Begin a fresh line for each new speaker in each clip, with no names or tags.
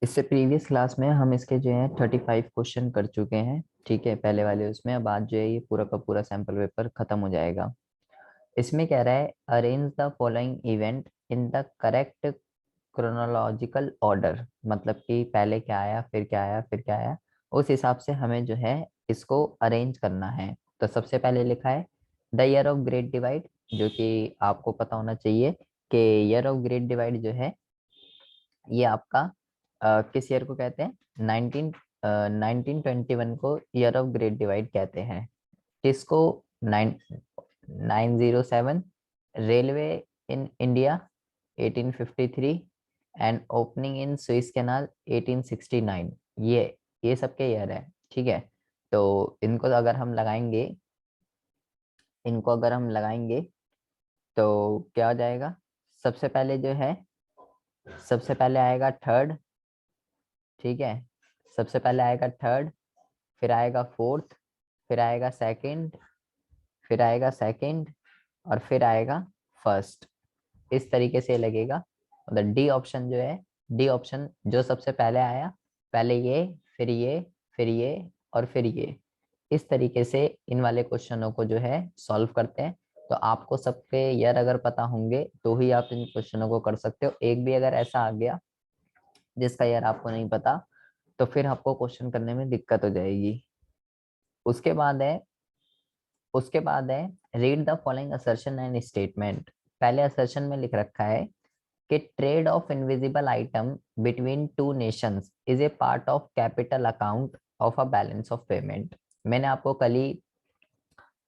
इससे previous class में हम इसके जो है 35 क्वेश्चन कर चुके हैं। ठीक है, पहले वाले उसमें। अब आज जो है ये पूरा का पूरा सैंपल पेपर खत्म हो जाएगा। इसमें कह रहा है arrange the following event in the correct chronological order. मतलब कि पहले क्या आया, फिर क्या आया, फिर क्या आया, उस हिसाब से हमें जो है इसको अरेंज करना है। तो सबसे पहले लिखा है the year of great divide, जो कि आपको पता होना चाहिए कि ईयर ऑफ ग्रेट डिवाइड जो है ये आपका किस ईयर को कहते हैं? 1921 को ईयर ऑफ ग्रेट डिवाइड कहते हैं। किसको? 907 railway in India 1853 and opening in Suez canal 1869। ये सबके ईयर है। ठीक है, तो इनको अगर हम लगाएंगे तो क्या हो जाएगा? सबसे पहले जो है, सबसे पहले आएगा थर्ड। ठीक है, सबसे पहले आएगा थर्ड, फिर आएगा फोर्थ, फिर आएगा सेकंड, फिर आएगा सेकंड, और फिर आएगा फर्स्ट। इस तरीके से लगेगा। मतलब डी ऑप्शन जो है, डी ऑप्शन जो सबसे पहले आया, पहले ये, फिर ये, फिर ये, और फिर ये। इस तरीके से इन वाले क्वेश्चनों को जो है सॉल्व करते हैं। तो आपको सबके ईयर अगर पता होंगे तो ही आप इन क्वेश्चनों को कर सकते हो। एक भी अगर ऐसा आ गया जिसका ईयर आपको नहीं पता, तो फिर आपको क्वेश्चन करने में दिक्कत हो जाएगी। उसके बाद है उसके बाद है read the following assertion and statement. पहले असर्शन में लिख रखा है कि trade off invisible item between two nations is a part of capital account of a balance of payment. मैंने आपको कल ही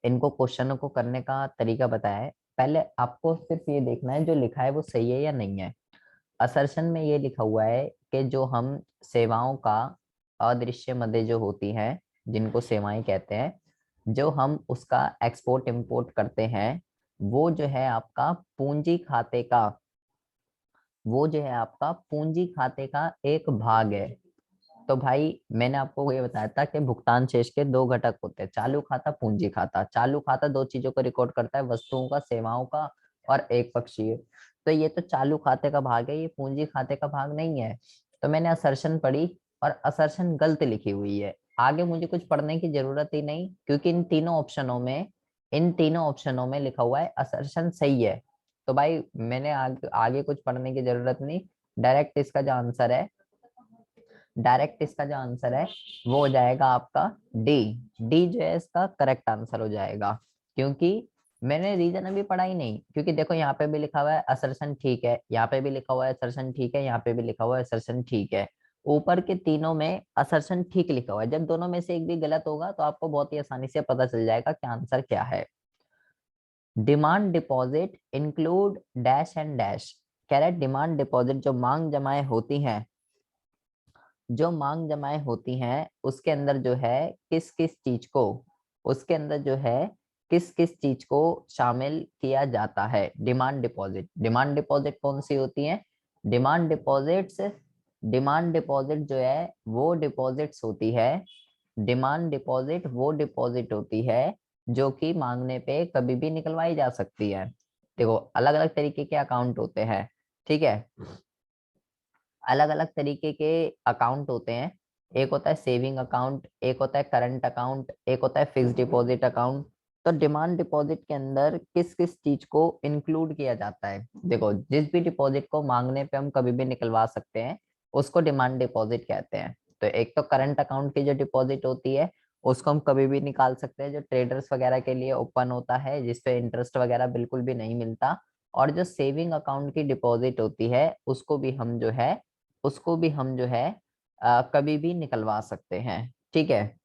इनको क्वेश्चनों को करने का तरीका बताया है। पहले आपको सिर्फ ये देखना है जो लिखा है वो सही है या नहीं है। असर्शन में ये लिखा हुआ है कि जो हम सेवाओं का अदृश्य मदें जो होती हैं, जिनको सेवाएं कहते हैं, जो हम उसका एक्सपोर्ट इंपोर्ट करते हैं, वो जो है आपका पूंजी खाते का वो जो है आपका पूंजी खाते का एक भाग है। तो भाई मैंने आपको ये बताया था कि भुगतान शेष के दो घटक होते हैं, चालू खाता, पूंजी खाता। चालू खाता दो चीजों को रिकॉर्ड करता है, वस्तुओं का, सेवाओं का, और एक पक्षीय। तो ये तो चालू खाते का भाग है, ये पूंजी खाते का भाग नहीं है। तो मैंने असर्शन पढ़ी और असर्शन गलत लिखी हुई है। आगे मुझे कुछ पढ़ने की जरूरत ही नहीं, क्योंकि इन तीनों ऑप्शनों में लिखा हुआ है असर्शन सही है। तो भाई मैंने आगे कुछ पढ़ने की जरूरत नहीं। डायरेक्ट इसका जो आंसर है डायरेक्ट इसका जो आंसर है वो हो जाएगा आपका डी। डी जो है इसका करेक्ट आंसर हो जाएगा, क्योंकि मैंने रीजन अभी पढ़ा ही नहीं। क्योंकि देखो यहाँ पे भी लिखा हुआ है असर्शन ठीक है, यहाँ पे भी लिखा हुआ है असर्शन ठीक है, यहाँ पे भी लिखा हुआ है असर्शन ठीक है। ऊपर के तीनों में असर्शन ठीक लिखा हुआ है। जब दोनों में से एक भी गलत होगा तो आपको बहुत ही आसानी से पता चल जाएगा कि आंसर क्या है। Demand deposit include dash and dash. कह रहा है डिमांड डिपॉजिट जो मांग जमाएं होती हैं उसके अंदर जो है किस किस चीज को उसके अंदर जो है किस किस चीज को शामिल किया जाता है। डिमांड डिपॉजिट कौन सी होती है? डिमांड डिपॉजिट्स डिमांड डिपॉजिट जो है वो डिपॉजिट्स होती है डिमांड डिपॉजिट वो डिपॉजिट होती है जो कि मांगने पे कभी भी निकलवाई जा सकती है। देखो अलग अलग तरीके के अकाउंट होते हैं। ठीक है, अलग अलग तरीके के अकाउंट होते हैं। एक होता है सेविंग अकाउंट, एक होता है करंट अकाउंट, एक होता है फिक्स डिपॉजिट अकाउंट। तो डिमांड डिपॉजिट के अंदर किस किस चीज को इंक्लूड किया जाता है? देखो जिस भी डिपॉजिट को मांगने पे हम कभी भी निकलवा सकते हैं उसको डिमांड डिपॉजिट कहते हैं। तो एक तो करंट अकाउंट की जो डिपॉजिट होती है उसको हम कभी भी निकाल सकते हैं, जो ट्रेडर्स वगैरह के लिए ओपन होता है, जिसपे इंटरेस्ट वगैरह बिल्कुल भी नहीं मिलता। और जो सेविंग अकाउंट की डिपॉजिट होती है उसको भी हम जो है कभी भी निकलवा सकते हैं। ठीक है,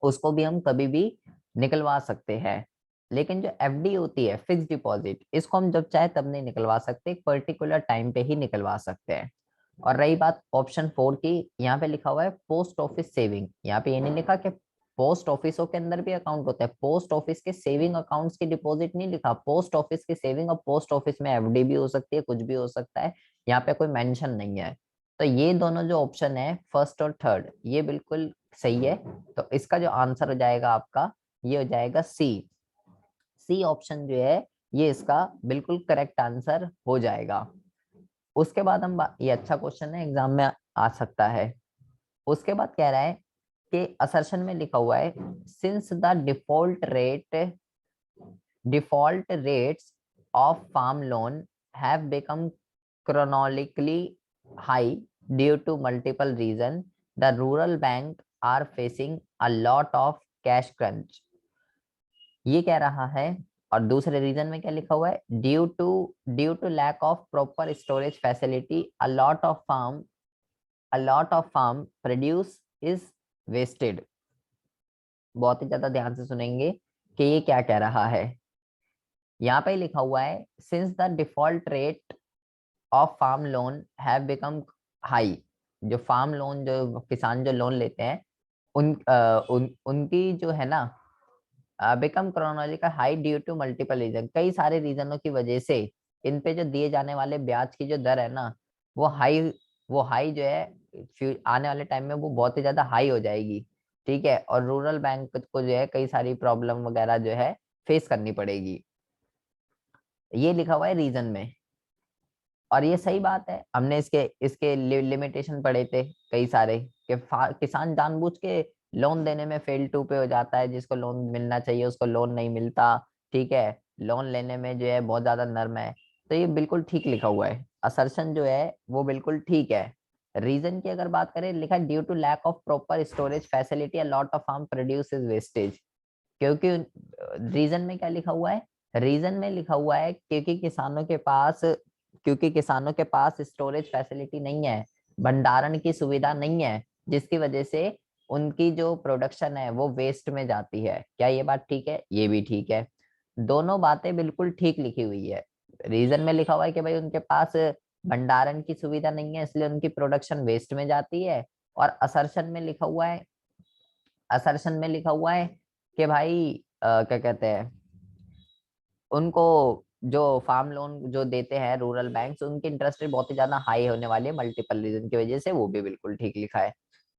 उसको भी हम कभी भी निकलवा सकते हैं। लेकिन जो एफडी होती है, फिक्स डिपॉजिट, इसको हम जब चाहे तब नहीं निकलवा सकते, एक पर्टिकुलर टाइम पे ही निकलवा सकते हैं। और रही बात ऑप्शन 4 की, यहाँ पे लिखा हुआ है पोस्ट ऑफिस सेविंग। यहाँ पे ये नहीं लिखा कि पोस्ट ऑफिसों के अंदर भी अकाउंट होता है। पोस्ट ऑफिस के सेविंग अकाउंट्स की डिपॉजिट नहीं लिखा, पोस्ट ऑफिस की सेविंग। और पोस्ट ऑफिस में एफडी भी हो सकती है, कुछ भी हो सकता है, यहाँ पे कोई मेंशन नहीं है। तो ये दोनों जो ऑप्शन है फर्स्ट और थर्ड, ये बिल्कुल सही है। तो इसका जो आंसर हो जाएगा आपका, ये हो जाएगा सी। सी ऑप्शन जो है ये इसका बिल्कुल करेक्ट आंसर हो जाएगा। उसके बाद ये अच्छा क्वेश्चन है, एग्जाम में आ सकता है। उसके बाद कह रहा है कि असर्शन में लिखा हुआ है since the default rates of farm loan have become chronically high due to multiple reasons, the rural bank are facing a lot of cash crunch। ये कह रहा है। और दूसरे रीजन में क्या लिखा हुआ है, due to lack of proper storage facility a lot of farm produce is wasted। बहुत ही ज्यादा ध्यान से सुनेंगे कि ये क्या कह रहा है। यहाँ पे लिखा हुआ है since the default rate of farm loan have become high. जो फार्म लोन, जो किसान जो लोन लेते हैं, उनकी जो है ना, become chronological high due to multiple reason, कई सारे रीजनों की वजह से इन पे जो दिए जाने वाले ब्याज की जो दर है ना, वो हाई जो है आने वाले टाइम में वो बहुत ही ज्यादा हाई हो जाएगी। ठीक है, और रूरल बैंक को जो है कई सारी प्रॉब्लम वगैरह जो है फेस करनी पड़ेगी। ये लिखा हुआ है रीजन में। और ये सही बात है, हमने इसके इसके लिमिटेशन पढ़े थे कई सारे, कि किसान जानबूझ के लोन देने में फेल टू पे हो जाता है, जिसको लोन मिलना चाहिए उसको लोन नहीं मिलता। ठीक है, लोन लेने में जो है बहुत ज्यादा नर्म है। तो ये बिल्कुल ठीक लिखा हुआ है, असर्शन जो है वो बिल्कुल ठीक है। रीजन की अगर बात करें, लिखा due to lack of proper storage facility a lot of farm produces wastage. क्योंकि रीजन में क्या लिखा हुआ है, रीजन में लिखा हुआ है क्योंकि किसानों के पास स्टोरेज फैसिलिटी नहीं है, भंडारण की सुविधा नहीं है, जिसकी वजह से उनकी जो प्रोडक्शन है वो वेस्ट में जाती है। क्या ये बात ठीक है? ये भी ठीक है, दोनों बातें बिल्कुल ठीक लिखी हुई है। रीजन में लिखा हुआ है कि भाई उनके पास भंडारण की सुविधा नहीं है, इसलिए उनकी प्रोडक्शन वेस्ट में जाती है। और असर्शन में लिखा हुआ है कि भाई क्या कहते हैं, उनको जो फार्म लोन जो देते हैं रूरल बैंक्स, उनकी इंटरेस्ट रेट बहुत ही ज्यादा हाई होने वाली है मल्टीपल रीजन की वजह से। वो भी बिल्कुल ठीक लिखा है।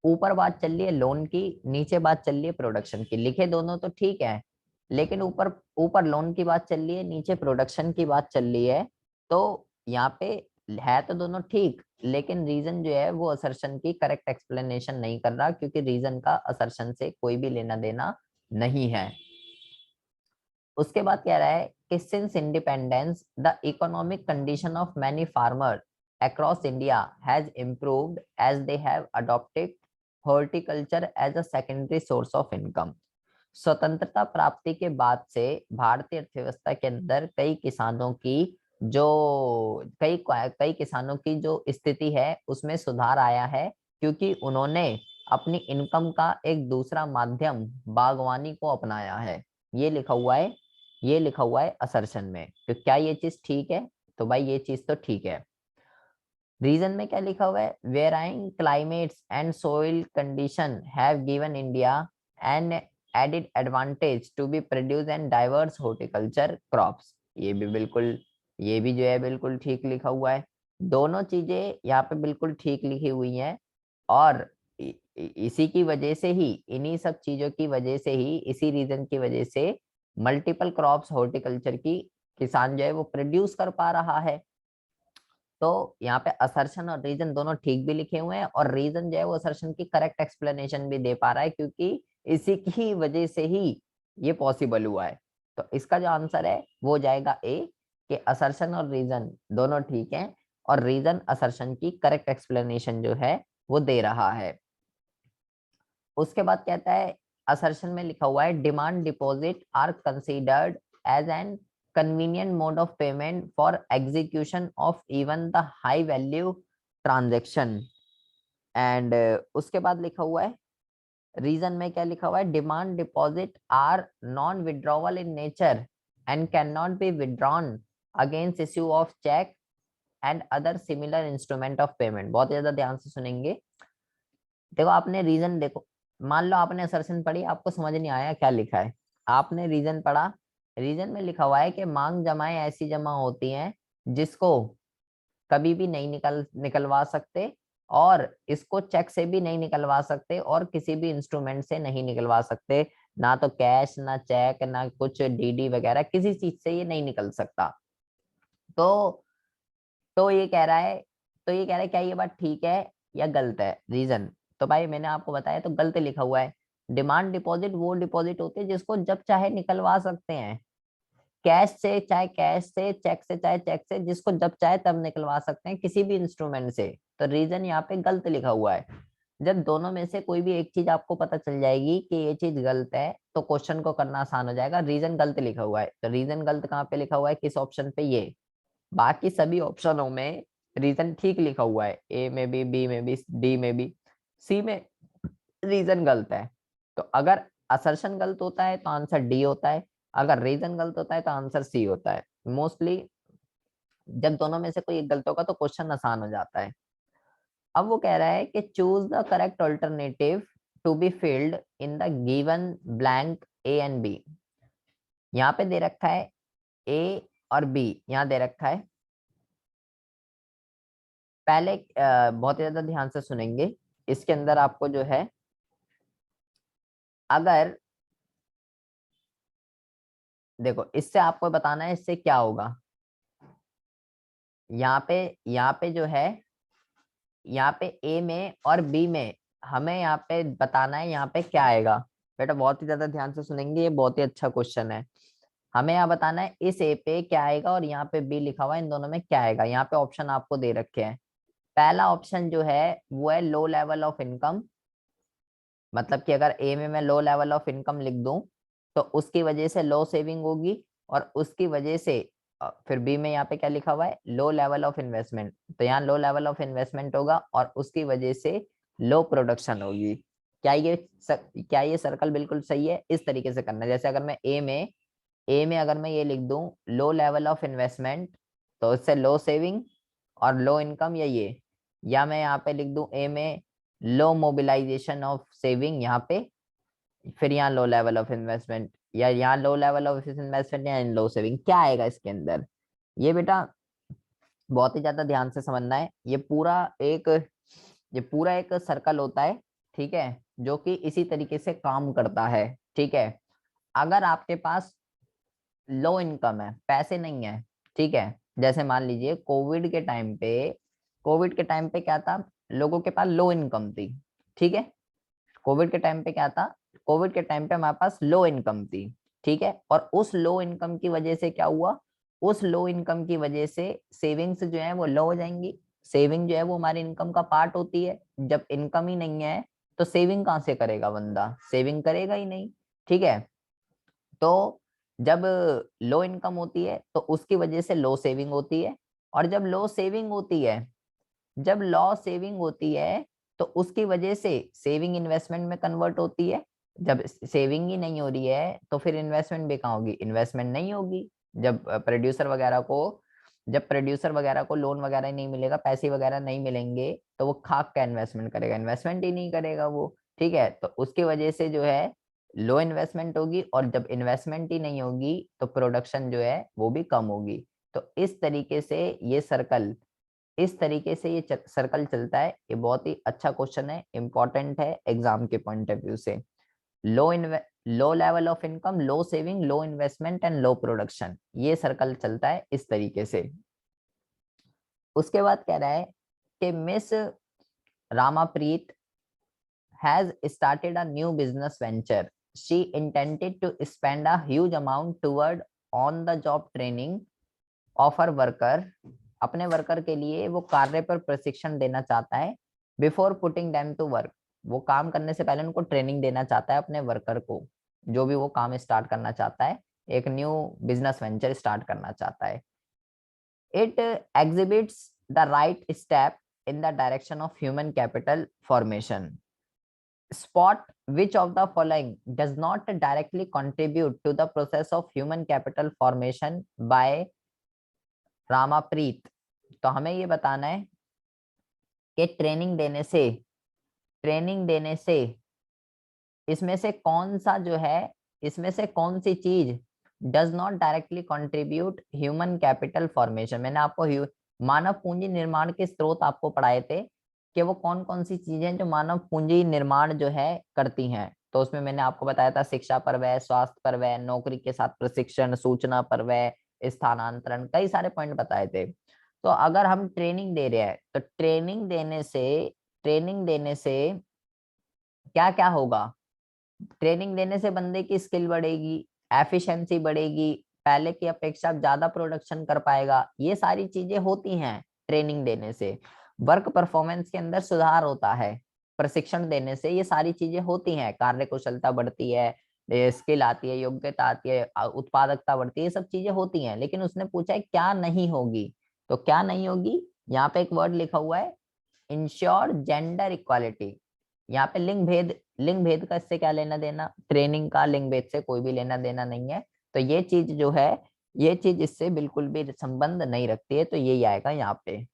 ऊपर बात चल रही है लोन की, नीचे बात चल रही है प्रोडक्शन की। लिखे दोनों तो ठीक है, लेकिन ऊपर ऊपर लोन की बात चल रही है, नीचे प्रोडक्शन की बात चल रही है। तो यहाँ पे है तो दोनों ठीक, लेकिन रीजन जो है वो असर्शन की करेक्ट एक्सप्लेनेशन नहीं कर रहा, क्योंकि रीजन का असर्शन से कोई भी लेना देना नहीं है। उसके बाद कह रहा है कि since independence the economic condition of many farmer across India has improved as they have adopted horticulture as a secondary source of income. स्वतंत्रता प्राप्ति के बाद से भारतीय अर्थव्यवस्था के अंदर कई किसानों की जो स्थिति है उसमें सुधार आया है, क्योंकि उन्होंने अपनी इनकम का एक दूसरा माध्यम बागवानी को अपनाया है। ये लिखा हुआ है असर्शन में। तो क्या ये चीज ठीक है? तो भाई ये चीज तो ठीक है। रीजन में क्या लिखा हुआ है, varying climates and soil condition have given India an added advantage to be produce and diverse horticulture crops. ये भी जो है बिल्कुल ठीक लिखा हुआ है। दोनों चीजें यहाँ पे बिल्कुल ठीक लिखी हुई हैं। और इसी की वजह से ही, इन्हीं सब चीजों की वजह से ही, इसी रीजन की वजह से मल्टीपल क्रॉप्स हॉर्टिकल्चर की किसान जो है वो प्रोड्यूस कर पा रहा है। तो यहाँ पे असर्शन और रीजन दोनों ठीक भी लिखे हुए हैं, और रीजन जो है वो असर्शन की करेक्ट एक्सप्लेनेशन भी दे पा रहा है, क्योंकि इसी की वजह से ही ये पॉसिबल हुआ है। तो इसका जो आंसर है वो जाएगा ए, कि असर्शन और रीजन दोनों ठीक हैं, और रीजन असर्शन की करेक्ट एक्सप्लेनेशन जो है वो दे रहा है। उसके बाद कहता है, असर्शन में लिखा हुआ है demand deposit are considered as an convenient mode of payment for execution of even the high value transaction। And उसके बाद लिखा हुआ है, रीजन में क्या लिखा हुआ है, demand deposit are non withdrawal in nature and can not be withdrawn against issue of cheque and other similar instrument of payment. बहुत ज्यादा ध्यान से सुनेंगे। देखो आपने रीजन देखो, मान लो आपने असर्शन पढ़ी, आपको समझ नहीं आया क्या लिखा है, आपने रीजन पढ़ा। रीजन में लिखा हुआ है कि मांग जमाएं ऐसी जमा होती हैं जिसको कभी भी नहीं निकलवा सकते, और इसको चेक से भी नहीं निकलवा सकते, और किसी भी इंस्ट्रूमेंट से नहीं निकलवा सकते, ना तो कैश, ना चेक, ना कुछ डीडी वगैरह, किसी चीज से ये नहीं निकल सकता। तो तो ये कह रहा है तो ये कह रहा है क्या ये बात ठीक है या गलत है, रीजन। तो भाई मैंने आपको बताया तो गलत लिखा हुआ है। डिमांड डिपॉजिट वो डिपॉजिट होती है जिसको जब चाहे निकलवा सकते हैं, कैश से चाहे कैश से, चेक से चाहे चेक से, जिसको जब चाहे तब निकलवा सकते हैं किसी भी इंस्ट्रूमेंट से। तो रीजन यहाँ पे गलत लिखा हुआ है। जब दोनों में से कोई भी एक चीज आपको पता चल जाएगी कि ये चीज गलत है तो क्वेश्चन को करना आसान हो जाएगा। रीजन गलत लिखा हुआ है, तो रीजन गलत कहाँ पे लिखा हुआ है, किस ऑप्शन पे, ये। बाकी सभी ऑप्शनों में रीजन ठीक लिखा हुआ है, ए में भी, बी में भी, डी में भी, सी में रीजन गलत है। तो अगर असर्शन गलत होता है तो आंसर डी होता है, अगर रीजन गलत होता है तो आंसर सी होता है। मोस्टली जब दोनों में से कोई एक गलत होगा तो क्वेश्चन आसान हो जाता है। अब वो कह रहा है कि choose the correct alternative to be filled in the given blank A and B. यहाँ पे दे रखा है ए और बी, यहाँ दे रखा है। पहले बहुत ही ज्यादा ध्यान से सुनेंगे। इसके अंदर आपको जो है, अगर देखो इससे आपको बताना है इससे क्या होगा। यहाँ पे जो है, यहाँ पे ए में और बी में हमें यहाँ पे बताना है यहाँ पे क्या आएगा। बेटा बहुत ही ज्यादा ध्यान से सुनेंगे, ये बहुत ही अच्छा क्वेश्चन है। हमें यहाँ बताना है इस ए पे क्या आएगा और यहाँ पे बी लिखा हुआ है, इन दोनों में क्या आएगा। यहाँ पे ऑप्शन आपको दे रखे हैं। पहला ऑप्शन जो है वो है लो लेवल ऑफ इनकम, मतलब कि अगर ए में मैं लो लेवल ऑफ इनकम लिख दूं तो उसकी वजह से लो सेविंग होगी, और उसकी वजह से फिर बी में यहाँ पे क्या लिखा हुआ है, लो लेवल ऑफ इन्वेस्टमेंट, तो यहाँ लो लेवल ऑफ इन्वेस्टमेंट होगा और उसकी वजह से लो प्रोडक्शन होगी। क्या ये सर्कल बिल्कुल सही है? इस तरीके से करना है। जैसे अगर मैं ए में अगर मैं ये लिख दूं लो लेवल ऑफ इन्वेस्टमेंट, तो इससे लो सेविंग और लो इनकम, या मैं यहाँ पे लिख दूं ए में लो मोबिलाइजेशन ऑफ सेविंग यहाँ पे, फिर यहाँ लो लेवल ऑफ इन्वेस्टमेंट, या यहाँ लो लेवल ऑफ इन्वेस्टमेंट या लो सेविंग, क्या आएगा इसके अंदर। ये बेटा बहुत ही ज्यादा ध्यान से समझना है। ये पूरा एक सर्कल होता है, ठीक है, जो कि इसी तरीके से काम करता है। ठीक है, अगर आपके पास लो इनकम है, पैसे नहीं है, ठीक है, जैसे मान लीजिए कोविड के टाइम पे क्या था, लोगों के पास लो इनकम थी। ठीक है, कोविड के टाइम पे क्या था, कोविड के टाइम पे हमारे पास लो इनकम थी। ठीक है, और उस लो इनकम की वजह से क्या हुआ, उस लो इनकम की वजह से सेविंग्स जो है वो लो हो जाएंगी। सेविंग जो है वो हमारी इनकम का पार्ट होती है। जब इनकम ही नहीं है तो सेविंग कहाँ से करेगा बंदा, सेविंग करेगा ही नहीं। ठीक है, तो जब लो इनकम होती है तो उसकी वजह से लो सेविंग होती है, और जब लॉ सेविंग होती है तो उसकी वजह से सेविंग इन्वेस्टमेंट में कन्वर्ट होती है। जब सेविंग ही नहीं हो रही है तो फिर इन्वेस्टमेंट भी कहाँ होगी, इन्वेस्टमेंट नहीं होगी। जब प्रोड्यूसर वगैरह को लोन वगैरह ही नहीं मिलेगा, पैसे वगैरह नहीं मिलेंगे, तो वो खाक का इन्वेस्टमेंट करेगा, इन्वेस्टमेंट ही नहीं करेगा वो। ठीक है, तो उसकी वजह से जो है लो इन्वेस्टमेंट होगी, और जब इन्वेस्टमेंट ही नहीं होगी तो प्रोडक्शन जो है वो भी कम होगी। तो इस तरीके से ये सर्कल चलता है। ये बहुत ही अच्छा क्वेश्चन है, इंपॉर्टेंट है एग्जाम के पॉइंट ऑफ व्यू से। Low low level of income, low saving, low investment and low production, ये सर्कल चलता है इस तरीके से। उसके बाद कह रहा है कि miss रामाप्रीत has started a new business venture. She intended to spend a huge amount toward on the job training of her worker. अपने वर्कर के लिए वो कार्य पर प्रशिक्षण देना चाहता है। Before putting them to work, वो काम करने से पहले उनको ट्रेनिंग देना चाहता है अपने वर्कर को, जो भी वो काम स्टार्ट करना चाहता है, एक न्यू बिजनेस वेंचर स्टार्ट करना चाहता है। It exhibits the right step in the direction of human capital formation. Spot which of the following does not directly contribute to the process of human capital formation by रामाप्रीत। तो हमें ये बताना है कि training देने से इसमें से कौन सी चीज does not directly contribute human capital formation. मैंने आपको मानव पूंजी निर्माण के स्रोत आपको पढ़ाए थे कि वो कौन कौन सी चीजें जो मानव पूंजी निर्माण जो है करती हैं। तो उसमें मैंने आपको बताया था शिक्षा पर व्यय, स्वास्थ्य पर व्यय, नौकरी के साथ प्रशिक्षण, सूचना पर व्यय, स्थानांतरण, कई सारे पॉइंट बताए थे। तो अगर हम ट्रेनिंग दे रहे हैं तो ट्रेनिंग देने से क्या क्या होगा? ट्रेनिंग देने से बंदे की स्किल बढ़ेगी, एफिशिएंसी बढ़ेगी, पहले की अपेक्षा ज्यादा प्रोडक्शन कर पाएगा। ये सारी चीजें होती हैं ट्रेनिंग देने से। वर्क परफॉर्मेंस के अंदर सुधार होता है प्रशिक्षण देने से। ये सारी चीजें होती हैं, कार्य कुशलता बढ़ती है, स्किल आती है, योग्यता आती है, उत्पादकता बढ़ती है, ये सब चीजें होती हैं। लेकिन उसने पूछा है क्या नहीं होगी, तो क्या नहीं होगी, यहाँ पे एक वर्ड लिखा हुआ है, इंश्योर जेंडर इक्वालिटी। यहाँ पे लिंग भेद का इससे क्या लेना देना? ट्रेनिंग का लिंग भेद से कोई भी लेना देना नहीं है। तो ये चीज जो है, ये चीज इससे बिल्कुल भी संबंध नहीं रखती है, तो यही आएगा यहाँ पे।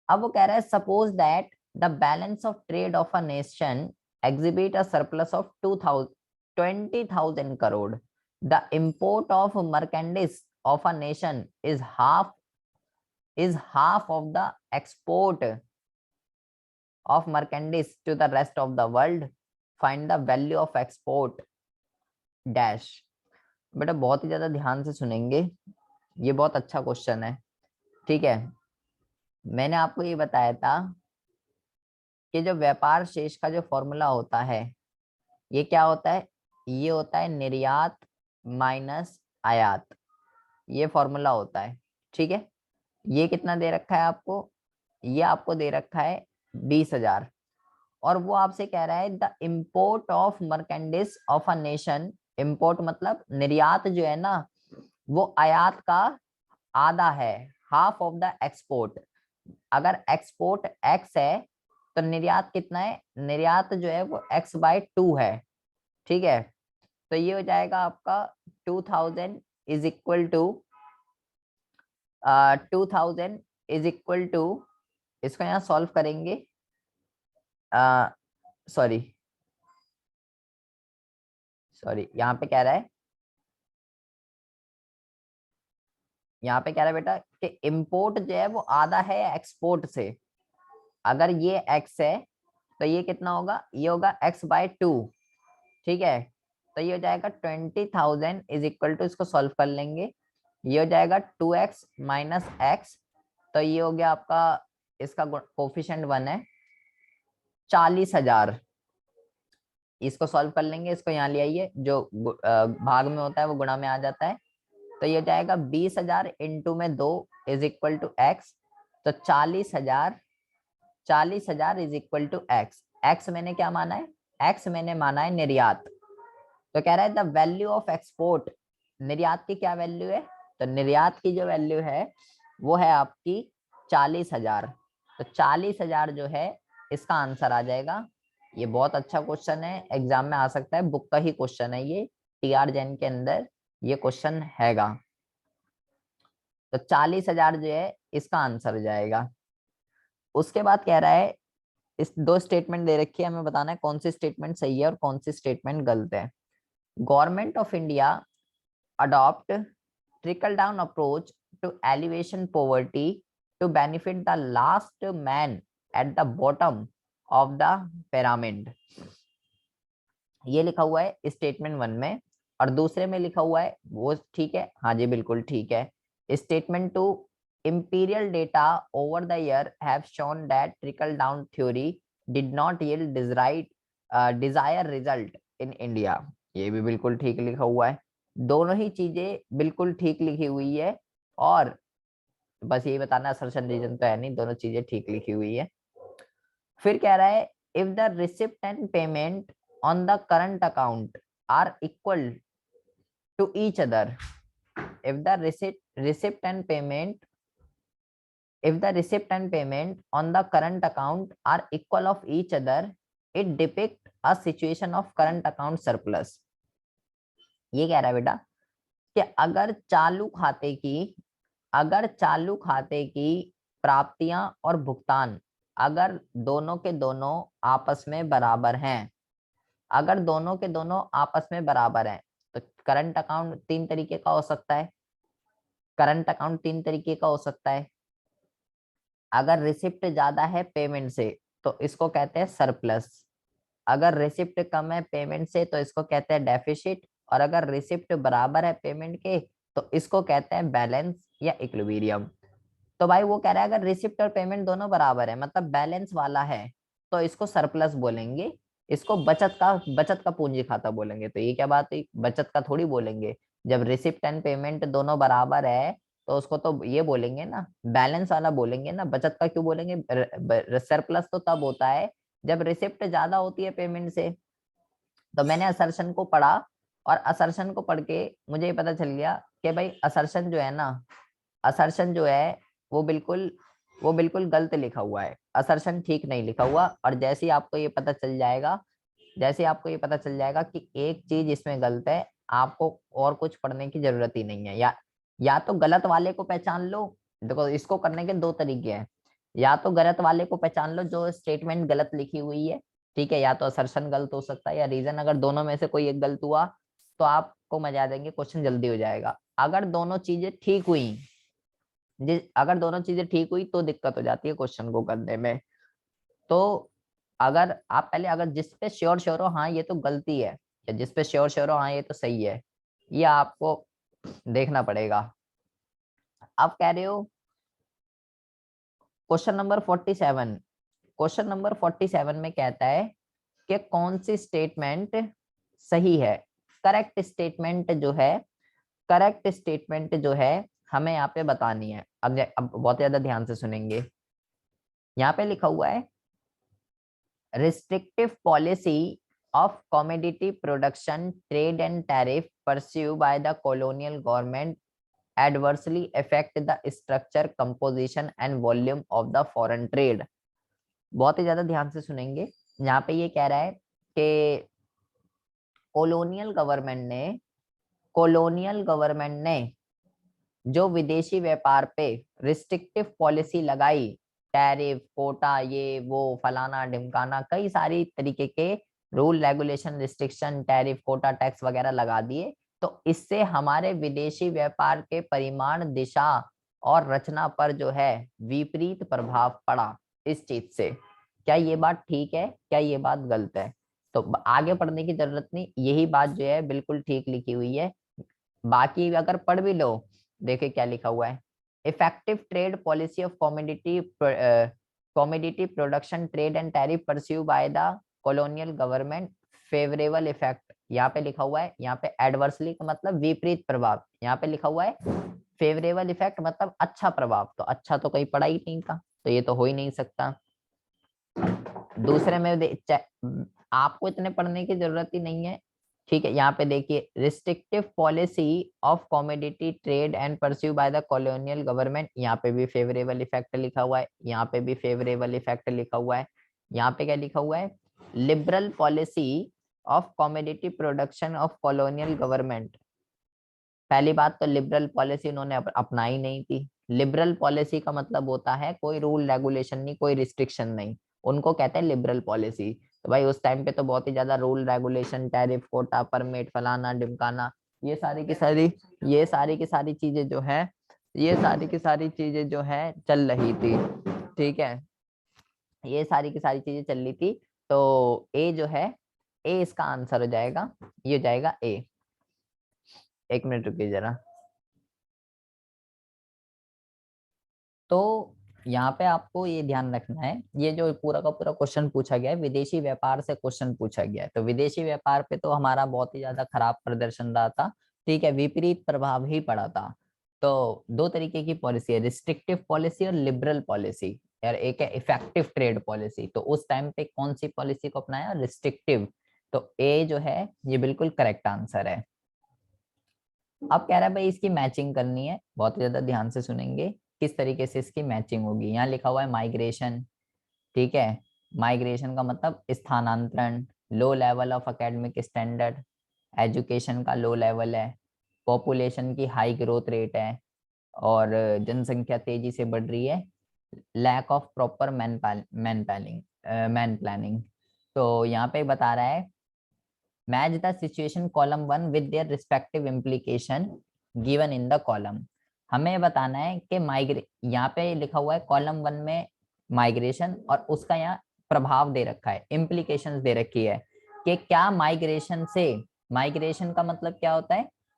अब वो कह रहा है suppose that the balance of trade of a nation exhibit a surplus of 20,000 crore. The import of merchandise of a nation is half of the export of merchandise to the rest of the world. Find the value of export dash। बेटा बहुत ही ज्यादा ध्यान से सुनेंगे, ये बहुत अच्छा क्वेश्चन है। ठीक है, मैंने आपको ये बताया था कि जो व्यापार शेष का जो फॉर्मूला होता है, ये क्या होता है? ये होता है निर्यात माइनस आयात, ये फॉर्मूला होता है। ठीक है, ये कितना दे रखा है आपको? ये आपको दे रखा है 20,000। और वो आपसे कह रहा है the import of merchandise of a nation. Import मतलब निर्यात जो है ना, वो आयात का आधा है, हाफ ऑफ द एक्सपोर्ट। अगर एक्सपोर्ट एक्स है तो निर्यात कितना है? निर्यात जो है वो x/2 है। ठीक है, तो ये हो जाएगा आपका 2000 is equal to 2000 is equal to, इसको यहाँ सॉल्व करेंगे, सॉरी यहाँ पे कह रहा है, यहाँ पे कह रहा है बेटा कि इंपोर्ट जो है वो आधा है एक्सपोर्ट से। अगर ये x है तो ये कितना होगा? ये होगा x/2। ठीक है, तो ये हो जाएगा 20,000 इज इक्वल टू, इसको सॉल्व कर लेंगे, ये हो जाएगा 2x माइनस एक्स। तो ये हो गया आपका, इसका कोफिशिएंट 1 है, 40,000। इसको सॉल्व कर लेंगे, इसको यहाँ ले आइए, जो भाग में होता है वो गुणा में आ जाता है। तो ये जाएगा 20,000 इंटू में 2 इज इक्वल टू एक्स। तो 40,000 is equal to x. X मैंने क्या माना है? एक्स मैंने माना है निर्यात। तो कह रहा है द वैल्यू ऑफ एक्सपोर्ट, निर्यात की क्या वैल्यू है? तो निर्यात की जो वैल्यू है वो है आपकी 40,000। तो 40,000 जो है इसका आंसर आ जाएगा। ये बहुत अच्छा क्वेश्चन है, एग्जाम में आ सकता है, बुक का ही क्वेश्चन है ये, टीआर जैन के अंदर ये क्वेश्चन हैगा। तो 40,000 जो है इसका आंसर हो जाएगा। उसके बाद कह रहा है, इस दो स्टेटमेंट दे रखी है, हमें बताना है कौन सी स्टेटमेंट सही है और कौन सी स्टेटमेंट गलत है। Government of India adopt trickle down approach to elevation poverty to benefit the last man at the bottom of the pyramid. ये लिखा हुआ है स्टेटमेंट 1 में, और दूसरे में लिखा हुआ है वो ठीक है, हाँ जी बिल्कुल ठीक है। Statement 2, imperial data over the year have shown that trickle down theory did not yield desired result in India। ये भी बिल्कुल ठीक लिखा हुआ है, दोनों ही चीजें बिल्कुल ठीक लिखी हुई है। और बस यही बताना, असर्शन रीजन तो है नहीं, दोनों चीजें ठीक लिखी हुई है। फिर कह रहा है if the receipt and payment on the current account are equal to each other, if the receipt and payment if the receipt and payment on the current account are equal of each other, it depict a situation of current account surplus। ये कह रहा है बेटा कि अगर चालू खाते की प्राप्तियां और भुगतान अगर दोनों के दोनों आपस में बराबर हैं, अगर दोनों के दोनों आपस में बराबर हैं, तो करंट अकाउंट तीन तरीके का हो सकता है। करंट अकाउंट तीन तरीके का हो सकता है। अगर रिसिप्ट ज्यादा है पेमेंट से तो इसको कहते हैं सरप्लस, अगर रिसिप्ट कम है पेमेंट से तो इसको कहते हैं डेफिसिट, और अगर रिसिप्ट बराबर है पेमेंट के तो इसको कहते हैं बैलेंस या इक्विलिब्रियम। तो भाई वो कह रहा है अगर रिसिप्ट और पेमेंट दोनों बराबर है, मतलब बैलेंस वाला है, तो इसको सरप्लस बोलेंगे, इसको बचत का पूंजी खाता बोलेंगे। तो ये क्या बात है, बचत का थोड़ी बोलेंगे। जब रिसिप्ट एंड पेमेंट दोनों बराबर है तो उसको तो ये बोलेंगे ना, बैलेंस वाला बोलेंगे ना, बचत का क्यों बोलेंगे। सरप्लस तो तब होता है जब रिसिप्ट ज्यादा होती है पेमेंट से। तो मैंने असर्शन को पढ़ा, और असर्शन को पढ़ के मुझे ये पता चल गया कि भाई असर्शन जो है ना, असर्शन जो है वो बिल्कुल वो बिल्कुल गलत लिखा हुआ है, असर्शन ठीक नहीं लिखा हुआ। और जैसे ही आपको ये पता चल जाएगा, जैसे ही आपको ये पता चल जाएगा कि एक चीज इसमें गलत है, आपको और कुछ पढ़ने की जरूरत ही नहीं है। या तो गलत वाले को पहचान लो। देखो इसको करने के दो तरीके हैं, या तो गलत वाले को पहचान लो जो स्टेटमेंट गलत लिखी हुई है, ठीक है, या तो असर्शन गलत हो सकता है या रीजन, अगर दोनों में से कोई एक गलत हुआ तो आपको मजा आ जाएंगे, क्वेश्चन जल्दी हो जाएगा। अगर दोनों चीजें ठीक हुई, अगर दोनों चीजें ठीक हुई तो दिक्कत हो जाती है क्वेश्चन को करने में। तो अगर आप पहले, अगर जिस पे श्योर श्योर हो हाँ ये तो गलती है, या जिस पे श्योर श्योर हो हाँ ये तो सही है, ये आपको देखना पड़ेगा। आप कह रहे हो क्वेश्चन नंबर 47, क्वेश्चन नंबर 47 में कहता है कि कौन सी स्टेटमेंट सही है। करेक्ट स्टेटमेंट जो है, करेक्ट स्टेटमेंट जो है हमें यहाँ पे बतानी है। अब बहुत ज्यादा ध्यान से सुनेंगे। यहाँ पे लिखा हुआ है restrictive policy of commodity production, trade and tariff pursued by the colonial government adversely affect the structure, composition and volume of the foreign trade। बहुत ही ज्यादा ध्यान से सुनेंगे। यहाँ पे ये कह रहा है कि कॉलोनियल गवर्नमेंट ने कॉलोनियल गवर्नमेंट ने जो विदेशी व्यापार पे रिस्ट्रिक्टिव पॉलिसी लगाई, टैरिफ, कोटा, ये वो फलाना ढिमकाना, कई सारी तरीके के rule regulation, restriction, tariff, quota, tax वगैरह लगा दिए, तो इससे हमारे विदेशी व्यापार के परिमाण, दिशा और रचना पर जो है विपरीत प्रभाव पड़ा इस चीज से। क्या ये बात ठीक है, क्या ये बात गलत है? तो आगे पढ़ने की जरूरत नहीं, यही बात जो है बिल्कुल ठीक लिखी हुई है। बाकी अगर पढ़ भी लो, देखिए क्या लिखा हुआ है। Effective trade policy of commodity production, trade and tariff pursue by the colonial government, favourable effect, यहाँ पे लिखा हुआ है। यहाँ पे एडवर्सली का मतलब विपरीत प्रभाव, यहाँ पे लिखा हुआ है फेवरेबल इफेक्ट मतलब अच्छा प्रभाव। तो अच्छा तो कहीं पड़ा ही नहीं था, तो ये तो हो ही नहीं सकता। दूसरे में आपको इतने पढ़ने की जरूरत ही नहीं है, ठीक है। यहाँ पे देखिए restrictive policy of commodity trade and pursue by the colonial government, यहाँ पे भी फेवरेबल इफेक्ट लिखा हुआ है, यहाँ पे भी फेवरेबल इफेक्ट लिखा हुआ है। यहाँ पे क्या लिखा हुआ है, liberal policy of commodity production of colonial government. पहली बात तो लिबरल पॉलिसी उन्होंने अपनाई नहीं थी। लिबरल पॉलिसी का मतलब होता है कोई रूल रेगुलेशन नहीं, कोई रिस्ट्रिक्शन नहीं, उनको कहते हैं लिबरल पॉलिसी। तो भाई उस टाइम पे तो बहुत ही ज्यादा rule regulation, tariff, quota, permit, फलाना ढिमकाना, ये सारी की सारी चीजें जो है, ये सारी की सारी चीजें जो है चल रही थी, ठीक है, ये सारी की सारी चीजें चल रही थी। तो ए जो है, ए इसका आंसर हो जाएगा, ये हो जाएगा ए। एक मिनट रुकिए जरा। तो यहाँ पे आपको ये ध्यान रखना है, ये जो पूरा का पूरा क्वेश्चन पूछा गया है विदेशी व्यापार से क्वेश्चन पूछा गया है, तो विदेशी व्यापार पे तो हमारा बहुत ही ज्यादा खराब प्रदर्शन रहा था, ठीक है, विपरीत प्रभाव ही पड़ा था। तो दो तरीके की पॉलिसी है, रिस्ट्रिक्टिव पॉलिसी और लिबरल पॉलिसी। यार एक है इफेक्टिव ट्रेड पॉलिसी, तो उस टाइम पे कौन सी पॉलिसी को अपनाया, रिस्ट्रिक्टिव। तो ए जो है ये बिल्कुल करेक्ट आंसर है। अब कह रहा है भाई इसकी मैचिंग करनी है, बहुत ज्यादा ध्यान से सुनेंगे किस तरीके से इसकी मैचिंग होगी। यहाँ लिखा हुआ है माइग्रेशन, ठीक है, माइग्रेशन का मतलब स्थानांतरण, low level of academic standard, education का लो लेवल है, पॉपुलेशन की हाई ग्रोथ रेट है, और जनसंख्या तेजी से बढ़ रही है, lack of proper man planning. तो यहाँ पे बता रहा है match the situation column 1 with their respective implication given in the column. हमें बताना है कि यहाँ पे लिखा हुआ है कॉलम 1 में माइग्रेशन, और उसका यहाँ प्रभाव दे रखा है, इम्प्लीकेशंस दे रखी है कि क्या माइग्रेशन से, माइग्रेशन का मतलब क्या होता है,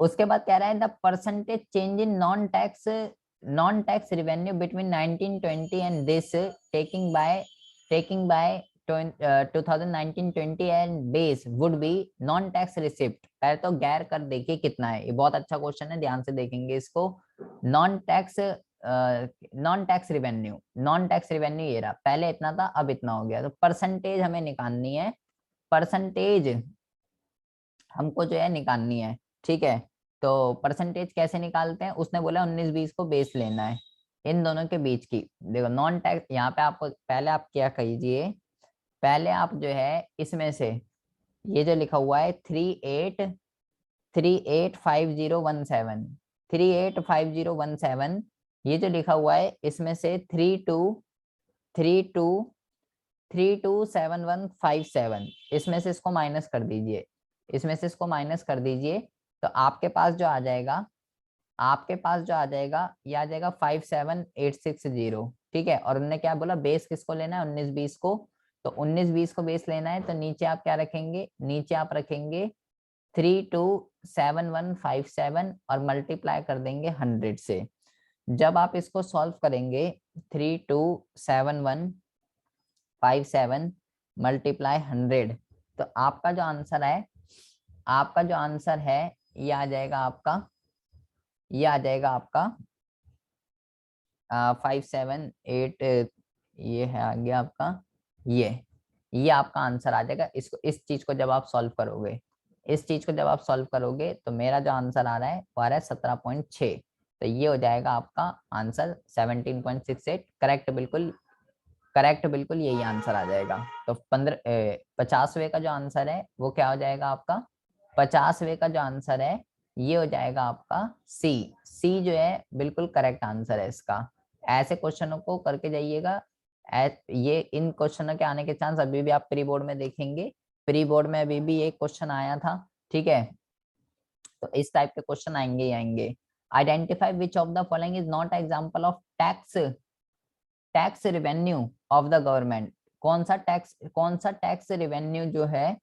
उसके बाद कह रहा है the percentage change in non tax revenue between 1920 and this taking by 2019-20 and base would be non tax receipt. पहले तो गैर कर देखिए कितना है, ये बहुत अच्छा क्वेश्चन है, ध्यान से देखेंगे इसको। Non tax non tax revenue ये रहा, पहले इतना था अब इतना हो गया, तो परसेंटेज हमें निकालनी है, परसेंटेज हमको जो है निकालनी है, ठीक है। तो परसेंटेज कैसे निकालते हैं, उसने बोला 19-20 को बेस लेना है इन दोनों के बीच की। देखो नॉन टैक्स यहाँ पे आपको पहले आप क्या कीजिए, पहले आप जो है इसमें से ये जो लिखा हुआ है 385017 385017, ये जो लिखा हुआ है इसमें से 3232327157, इसमें से इसको माइनस कर दीजिए, इसमें से इसको माइनस कर दीजिए, तो आपके पास जो आ जाएगा, आपके पास जो आ जाएगा ये आ जाएगा 57860, ठीक है। और उन्होंने क्या बोला, बेस किसको लेना है, 19-20 को, तो 19-20 को बेस लेना है, तो नीचे आप क्या रखेंगे, नीचे आप रखेंगे 327157 और मल्टीप्लाई कर देंगे 100 से। जब आप इसको सॉल्व करेंगे 327157 मल्टीप्लाई 100, तो आपका जो आंसर है, आपका जो आंसर है ये आ जाएगा आपका, ये आ जाएगा आपका 578, ये है आ गया आपका, ये आपका आंसर आ जाएगा। इसको, इस चीज को जब आप सॉल्व करोगे, इस चीज को जब आप सॉल्व करोगे, तो मेरा जो आंसर आ रहा है वो आ रहा है 17.6, तो ये हो जाएगा आपका आंसर 17.68, करेक्ट, बिल्कुल करेक्ट, बिल्कुल यही आंसर आ जाएगा। तो 50वें का जो आंसर है वो क्या हो जाएगा आपका, 50वें का जो आंसर है ये हो जाएगा आपका सी। सी जो है बिल्कुल करेक्ट आंसर है इसका। ऐसे क्वेश्चनों को करके जाइएगा, ये इन क्वेश्चनों के आने के चांस अभी भी आप प्री बोर्ड में देखेंगे, प्री बोर्ड में अभी भी एक क्वेश्चन आया था, ठीक है। तो इस टाइप के क्वेश्चन आएंगे ही आएंगे। Identify which of the following is not example of tax revenue of the government. कौन सा टैक्स रेवेन्यू जो है,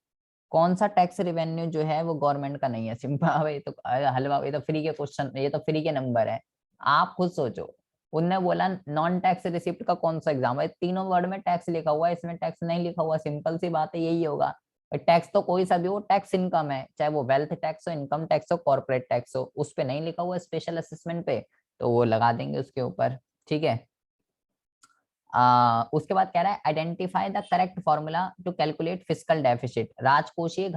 कौन सा टैक्स रेवेन्यू जो है वो गवर्नमेंट का नहीं है। सिंपल, ये तो हलवा, ये तो फ्री के क्वेश्चन, ये तो फ्री के नंबर है, आप खुद सोचो। उनने बोला नॉन टैक्स रिसिप्ट का कौन सा एग्जाम है, तीनों वर्ड में टैक्स लिखा हुआ है, इसमें टैक्स नहीं लिखा हुआ, सिंपल सी बात है, यही होगा। टैक्स तो कोई सा भी हो, टैक्स इनकम है, चाहे वो वेल्थ टैक्स हो, इनकम टैक्स हो, कॉर्पोरेट टैक्स हो, उस पे नहीं लिखा हुआ स्पेशल असेसमेंट पे, तो वो लगा देंगे उसके ऊपर, ठीक है। उसके बाद कह रहा है identify the correct formula to calculate fiscal deficit. राजकोषीय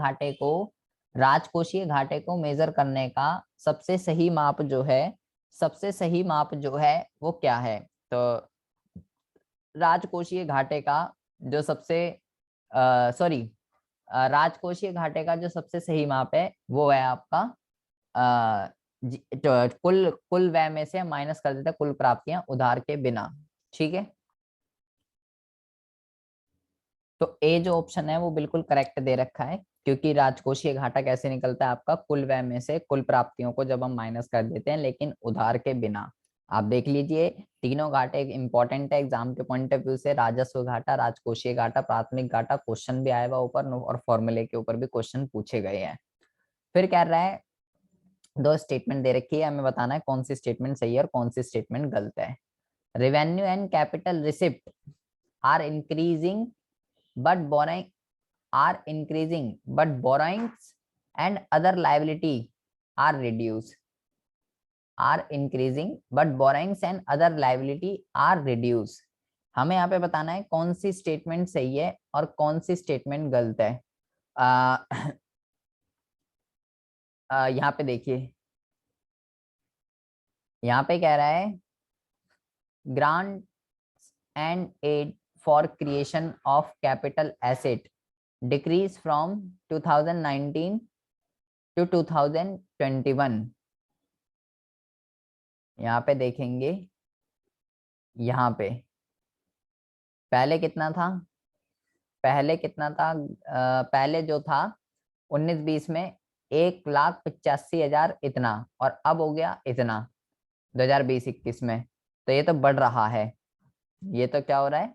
घाटे को मेजर करने का सबसे सही माप जो है, सबसे सही माप जो है वो क्या है। तो राजकोषीय घाटे का जो सबसे सॉरी राजकोषीय घाटे का जो सबसे सही माप है वो है आपका तो कुल कुल व्यय में से माइनस कर देते हैं कुल प्राप्तियां उधार के बिना, ठीक है। तो ए जो ऑप्शन है वो बिल्कुल करेक्ट दे रखा है, क्योंकि राजकोषीय घाटा कैसे निकलता है आपका, कुल व्यय में से कुल प्राप्तियों को जब हम माइनस कर देते हैं, लेकिन उधार के बिना। आप देख लीजिए तीनों घाटे इंपॉर्टेंट है एग्जाम के पॉइंट ऑफ व्यू से, राजस्व घाटा, राजकोषीय घाटा, प्राथमिक घाटा, क्वेश्चन भी आया हुआ ऊपर और फॉर्मूले के ऊपर भी क्वेश्चन पूछे गए हैं। फिर कह रहा है दो स्टेटमेंट दे रखी है, हमें बताना है कौन सी स्टेटमेंट सही है और कौन सी स्टेटमेंट गलत है। Revenue and capital receipt are increasing but borrowings and other liability are reduced, are increasing but borrowings and other liability are reduced। हमें यहाँ पे बताना है कौन सी स्टेटमेंट सही है और कौन सी स्टेटमेंट गलत है। यहाँ पे देखिए, यहाँ पे कह रहा है grant and aid for creation of capital asset decrease from 2019 to 2021। यहाँ पे देखेंगे, यहाँ पे पहले कितना था, पहले कितना था, पहले जो था 19-20 में 1,85,000 इतना, और अब हो गया इतना 2020-21 में, तो ये तो बढ़ रहा है, ये तो क्या हो रहा है,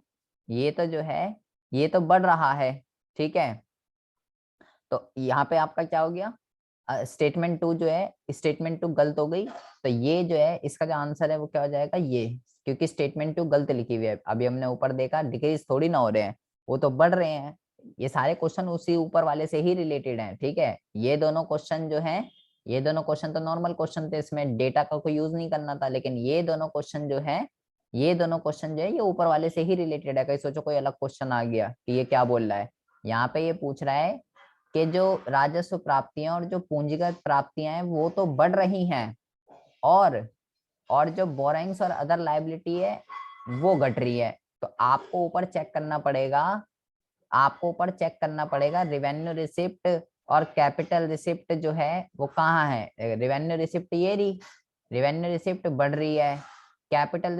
ये तो जो है ये तो बढ़ रहा है, ठीक है। तो यहाँ पे आपका क्या हो गया, स्टेटमेंट टू जो है, स्टेटमेंट टू गलत हो गई, तो ये जो है इसका जो आंसर है वो क्या हो जाएगा, ये, क्योंकि स्टेटमेंट टू गलत लिखी हुई है। अभी हमने ऊपर देखा डिक्रीज थोड़ी ना हो रहे हैं, वो तो बढ़ रहे हैं। ये सारे क्वेश्चन उसी ऊपर वाले से ही रिलेटेड हैं, ठीक है। ये दोनों क्वेश्चन जो है, ये दोनों क्वेश्चन तो नॉर्मल क्वेश्चन थे, इसमें डेटा का कोई यूज नहीं करना था, लेकिन ये दोनों क्वेश्चन जो है, ये दोनों क्वेश्चन जो है ये ऊपर वाले से ही रिलेटेड है। कहीं सोचो कोई अलग क्वेश्चन आ गया कि ये क्या बोल रहा है। यहाँ पे ये पूछ रहा है कि जो राजस्व प्राप्तियां और जो पूंजीगत प्राप्तियां हैं वो तो बढ़ रही हैं, और जो बोरिंग्स और अदर लाइबिलिटी है वो घट रही है। तो आपको ऊपर चेक करना पड़ेगा, आपको ऊपर चेक करना पड़ेगा रिवेन्यू रिसिप्ट और कैपिटल रिसिप्ट जो है वो कहाँ है। रिवेन्यू रिसिप्ट ये रही, रिवेन्यू रिसिप्ट बढ़ रही है, कैपिटल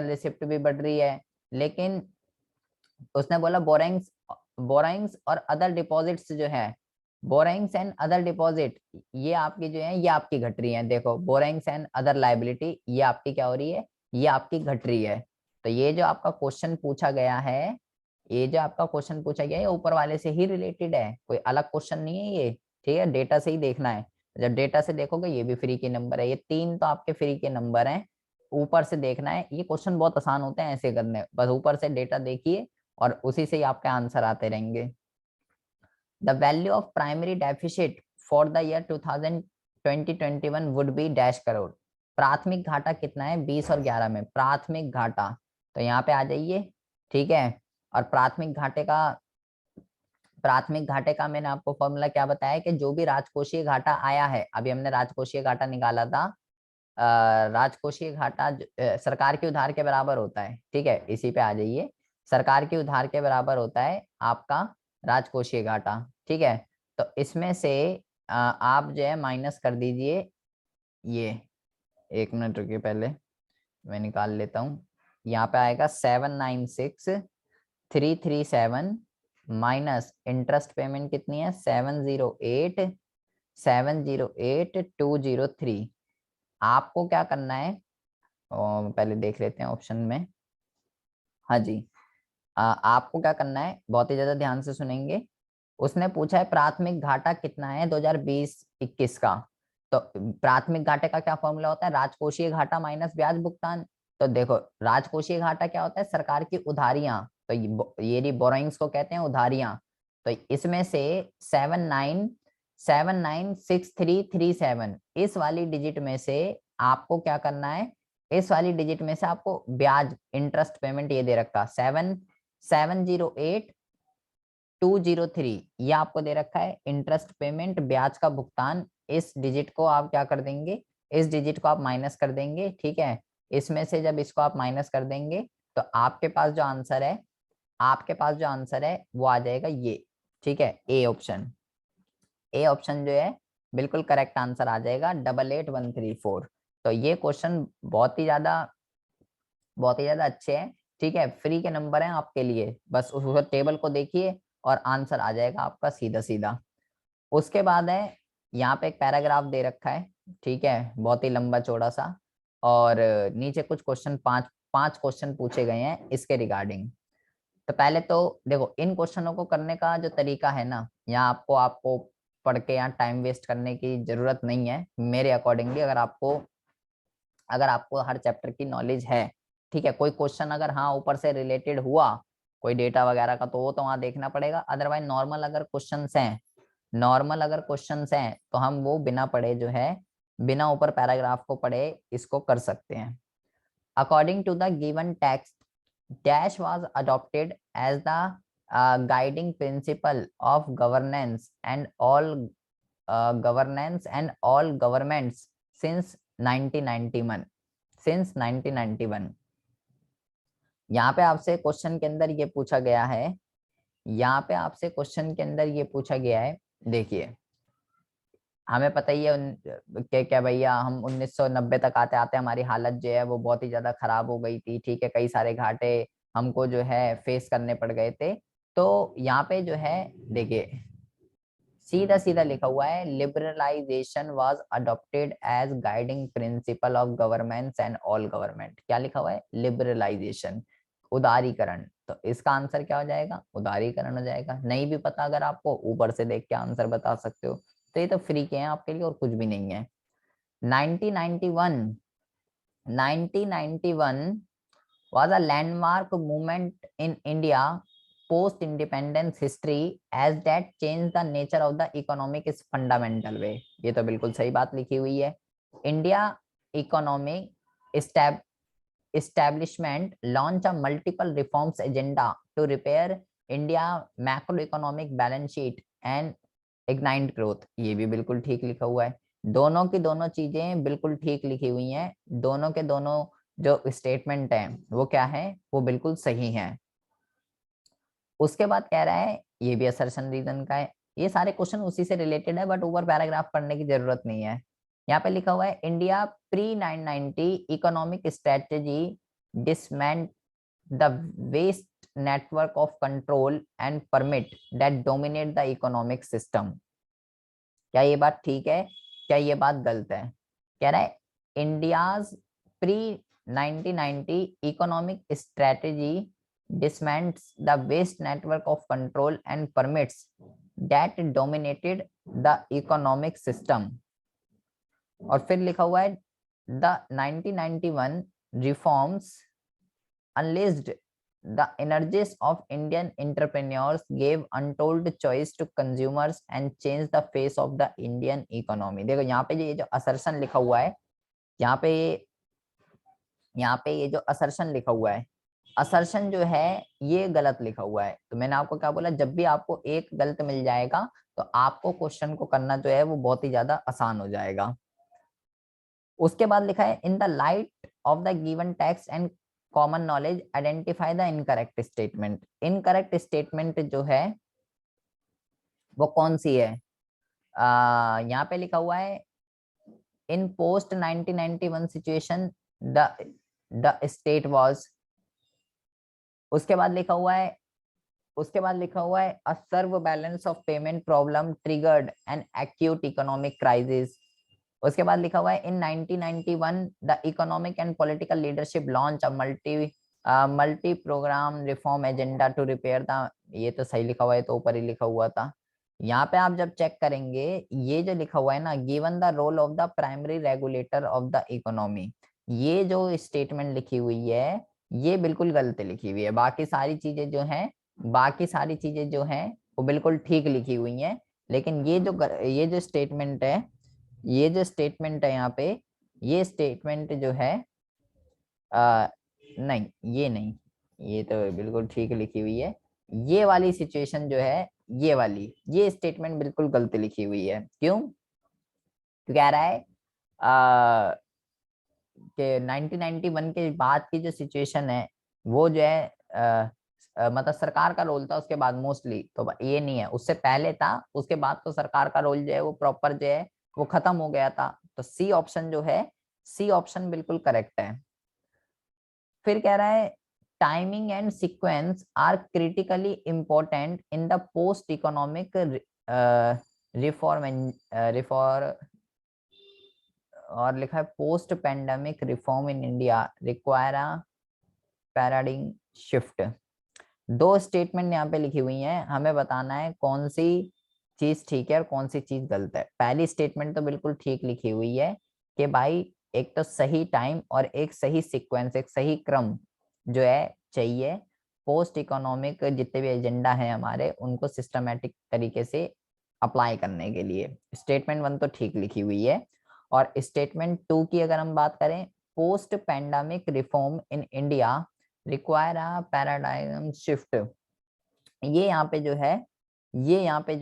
रिसिप्ट भी बढ़ रही है, लेकिन उसने बोला बोरिंग्स, बोरिंग्स और अदर डिपॉजिट्स जो है, बोरिंग्स एंड अदर डिपॉजिट ये आपकी जो है ये आपकी घट रही है। देखो बोरिंग्स एंड अदर लाइबिलिटी ये आपकी क्या हो रही है, ये आपकी घट रही है। तो ये जो आपका क्वेश्चन पूछा गया है, ये जो आपका क्वेश्चन पूछा गया है ये ऊपर वाले से ही रिलेटेड है, कोई अलग क्वेश्चन नहीं है ये, ठीक है। डेटा से ही देखना है, जब डेटा से देखोगे ये भी फ्री के नंबर है, ये तीन तो आपके फ्री के नंबर हैं। ऊपर से देखना है, ये क्वेश्चन बहुत आसान होते हैं ऐसे करने, बस ऊपर से डेटा देखिए और उसी से ही आपके आंसर आते रहेंगे। The value of primary deficit for the year 2020-21 would be dash crore. प्राथमिक घाटा कितना है 20 और 11 में, प्राथमिक घाटा, तो यहाँ पे आ जाइए, ठीक है। और प्राथमिक घाटे का मैंने आपको फॉर्मूला क्या बताया कि जो भी राजकोषीय घाटा आया है, अभी हमने राजकोषीय घाटा निकाला था, राजकोषीय घाटा सरकार के उधार के बराबर होता है, ठीक है। इसी पे आ जाइए, सरकार के उधार के बराबर होता है आपका राजकोषीय घाटा, ठीक है। तो इसमें से आप जो है माइनस कर दीजिए ये, एक मिनट रुकिए पहले मैं निकाल लेता हूँ। यहाँ पे आएगा 796,337 माइनस इंटरेस्ट पेमेंट कितनी है 708,203। आपको क्या करना है, पहले देख लेते हैं ऑप्शन में। हाँ जी, आपको क्या करना है, बहुत ही ज्यादा ध्यान से सुनेंगे। उसने पूछा है प्राथमिक घाटा कितना है 2020-21 का। तो प्राथमिक घाटे का क्या फॉर्मूला होता है, राजकोषीय घाटा माइनस ब्याज भुगतान। तो देखो राजकोषीय घाटा क्या होता है, सरकार की उधारियां, तो ये बोरोइंग्स को कहते हैं उधारियां। तो इसमें से 796337 इस वाली डिजिट में से आपको क्या करना है, इस वाली डिजिट में से आपको ब्याज इंटरेस्ट पेमेंट ये दे रखा 7,708,203 ये आपको दे रखा है इंटरेस्ट पेमेंट, ब्याज का भुगतान। इस डिजिट को आप क्या कर देंगे, इस डिजिट को आप माइनस कर देंगे, ठीक है। इसमें से जब इसको आप माइनस कर देंगे तो आपके पास जो आंसर है, आपके पास जो आंसर है वो आ जाएगा ये, ठीक है। ए ऑप्शन, ए ऑप्शन जो है बिल्कुल करेक्ट आंसर आ जाएगा 88,134। तो ये क्वेश्चन बहुत ही ज्यादा अच्छे हैं, ठीक है। फ्री के नंबर हैं आपके लिए, बस उस टेबल को देखिए और आंसर आ जाएगा आपका सीधा सीधा। उसके बाद है यहाँ पे एक पैराग्राफ दे रखा है, ठीक है, बहुत ही लंबा चौड़ा सा, और नीचे कुछ क्वेश्चन, पांच पांच क्वेश्चन पूछे गए हैं इसके रिगार्डिंग। तो पहले तो देखो इन क्वेश्चनों को करने का जो तरीका है ना, यहाँ आपको आपको पढ़ के यहाँ टाइम वेस्ट करने की जरूरत नहीं है मेरे अकॉर्डिंगली। अगर आपको हर चैप्टर की नॉलेज है, ठीक है, कोई क्वेश्चन अगर हाँ ऊपर से रिलेटेड हुआ कोई डेटा वगैरह का, तो वो तो वहाँ देखना पड़ेगा। अदरवाइज नॉर्मल अगर क्वेश्चंस हैं तो हम वो बिना पढ़े जो है, बिना ऊपर पैराग्राफ को पढ़े इसको कर सकते हैं। According to the given text dash was adopted as the guiding principle of governance and all governments since 1991, since 1991। यहाँ पे आपसे क्वेश्चन के अंदर ये पूछा गया है, यहाँ पे आपसे क्वेश्चन के अंदर ये पूछा गया है, देखिए हमें पता ही है क्या भैया, हम 1990 तक आते आते हमारी हालत जो है वो बहुत ही ज्यादा खराब हो गई थी, ठीक है। कई सारे घाटे हमको जो है फेस करने पड़ गए थे। तो यहाँ पे जो है देखिए सीधा सीधा लिखा हुआ है, liberalisation was adopted as guiding principle of governments and all government. क्या लिखा हुआ है, लिबरलाइजेशन, उदारीकरण। तो इसका आंसर क्या हो जाएगा, उदारीकरण हो जाएगा। नहीं भी पता अगर आपको, ऊपर से देख के आंसर बता सकते हो। तो ये तो फ्री के हैं आपके लिए और कुछ भी नहीं है। 1991 was a landmark movement in India post independence history as that changed the nature of the economic is fundamental way। ये तो बिल्कुल सही बात लिखी हुई है। India economic establishment launch a multiple reforms agenda to repair India macroeconomic balance sheet and ignite growth। ये भी बिल्कुल ठीक लिखा हुआ है। दोनों की दोनों चीजें बिल्कुल ठीक लिखी हुई हैं। दोनों के दोनों जो स्टेटमेंट है वो क्या है, वो बिल्कुल सही है। उसके बाद कह रहा है ये भी असर्शन रीजन का है। ये सारे क्वेश्चन उसी से रिलेटेड है बट ऊपर पैराग्राफ पढ़ने की जरूरत नहीं है। यहाँ पे लिखा हुआ है India pre 990 economic strategy dismantle the vast network of control and permit that dominate the economic system. क्या ये बात ठीक है, क्या ये बात गलत है? कह रहा है India's pre 1990 economic strategy dismantles the vast network of control and permits that dominated the economic system। और फिर लिखा हुआ है the 1991 reforms unleashed the energies of Indian entrepreneurs, gave untold choice to consumers and changed the face of the Indian economy। देखो यहाँ पे ये जो असर्शन लिखा हुआ है, यहाँ पे ये जो असर्शन लिखा हुआ है, असर्शन जो है ये गलत लिखा हुआ है। तो मैंने आपको क्या बोला, जब भी आपको एक गलत मिल जाएगा तो आपको क्वेश्चन को करना जो है वो बहुत ही ज्यादा आसान हो जाएगा। उसके बाद लिखा है in the light of the given text and common knowledge identify the incorrect statement. Incorrect statement जो है वो कौन सी है? यहाँ पे लिखा हुआ है in post 1991 situation the state was. उसके बाद लिखा हुआ है a severe balance of payment problem triggered an acute economic crisis. उसके बाद लिखा हुआ है in 1991 the economic and political leadership launch a multi program reform agenda to repair the. ये तो सही लिखा हुआ है, तो ऊपर ही लिखा हुआ था। यहाँ पे आप जब चेक करेंगे ये जो लिखा हुआ है ना, given the role of the primary regulator of the economy, ये जो स्टेटमेंट लिखी हुई है ये बिल्कुल गलत लिखी हुई है। बाकी सारी चीजें जो हैं वो बिल्कुल ठीक लिखी हुई हैं, लेकिन ये जो स्टेटमेंट है यहाँ पे, ये स्टेटमेंट जो है नहीं, ये नहीं, ये तो बिल्कुल ठीक लिखी हुई है। ये वाली सिचुएशन जो है, ये स्टेटमेंट बिल्कुल गलत लिखी हुई है। क्यों? तो कह रहा है कि 1991 के बाद की जो सिचुएशन है वो जो है मतलब सरकार का रोल था उसके बाद मोस्टली, तो ये नहीं है, उससे पहले था, उसके बाद तो सरकार का रोल जो है वो प्रॉपर जो है वो खत्म हो गया था। तो सी ऑप्शन बिल्कुल करेक्ट है। फिर कह रहा है timing and sequence are critically important in the post economic reform और लिखा है post pandemic reform in India require a paradigm shift. दो स्टेटमेंट यहाँ पे लिखी हुई हैं, हमें बताना है कौन सी चीज ठीक है और कौन सी चीज गलत है। पहली स्टेटमेंट तो बिल्कुल ठीक लिखी हुई है कि भाई एक तो सही टाइम और एक सही सीक्वेंस, एक सही क्रम जो है चाहिए पोस्ट इकोनॉमिक जितने भी एजेंडा है हमारे उनको सिस्टमेटिक तरीके से अप्लाई करने के लिए। स्टेटमेंट 1 तो ठीक लिखी हुई है। और स्टेटमेंट 2 की अगर हम बात करें, post pandemic reform in India require a paradigm shift, ये यहाँ पे जो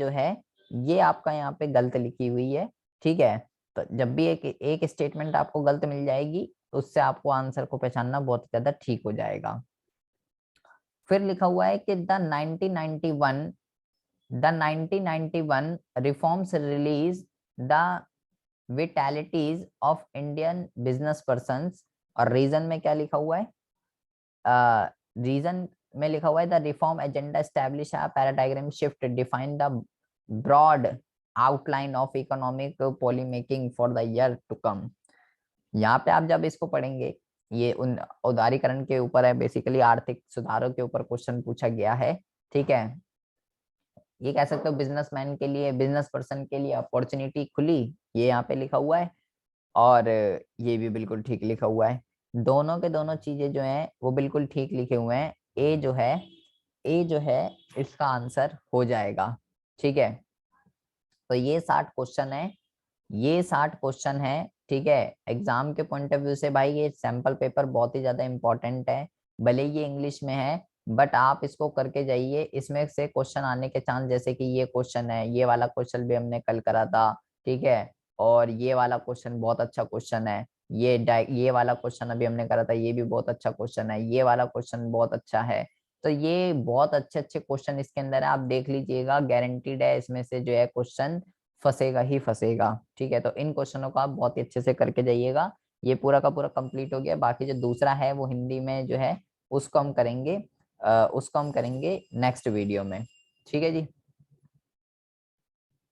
है ये आपका यहाँ पे गलत लिखी हुई है। ठीक है, तो जब भी एक स्टेटमेंट आपको गलत मिल जाएगी उससे आपको आंसर को पहचानना बहुत ज्यादा ठीक हो जाएगा। फिर लिखा हुआ है कि the 1991 reforms release the vitalities of Indian business persons. और रीजन में क्या लिखा हुआ है? रीजन में लिखा हुआ है the reform agenda establish a paradigm shift define the broad outline of economic policy making for the year to come. यहाँ पे आप जब इसको पढ़ेंगे, ये उदारीकरण के ऊपर है, बेसिकली आर्थिक सुधारों के ऊपर क्वेश्चन पूछा गया है। ठीक है, ये कह सकते हो बिजनेसमैन के लिए, बिजनेस पर्सन के लिए अपॉर्चुनिटी खुली, ये यहाँ पे लिखा हुआ है। और ये भी बिल्कुल ठीक लिखा हुआ है। दोनों के दोनों चीजें जो हैं वो बिल्कुल ठीक लिखे हुए हैं। ए जो है इसका आंसर हो जाएगा। ठीक है, तो ये 60 क्वेश्चन है, ये 60 क्वेश्चन है। ठीक है, एग्जाम के पॉइंट ऑफ व्यू से भाई ये सैंपल पेपर बहुत ही ज्यादा इंपॉर्टेंट है। भले ये इंग्लिश में है बट आप इसको करके जाइए, इसमें से क्वेश्चन आने के चांस, जैसे कि ये क्वेश्चन है, ये वाला क्वेश्चन भी हमने कल करा था। ठीक है, और ये वाला क्वेश्चन बहुत अच्छा क्वेश्चन है। ये वाला क्वेश्चन अभी हमने करा था, ये भी बहुत अच्छा क्वेश्चन है। ये वाला क्वेश्चन बहुत अच्छा है। तो ये बहुत अच्छे अच्छे क्वेश्चन इसके अंदर है, आप देख लीजिएगा, गारंटीड है इसमें से जो है क्वेश्चन फंसेगा ही फंसेगा। ठीक है, तो इन क्वेश्चनों को आप बहुत ही अच्छे से करके जाइएगा। ये पूरा का पूरा कंप्लीट हो गया। बाकी जो दूसरा है वो हिंदी में जो है उसको हम करेंगे नेक्स्ट वीडियो में। ठीक है जी।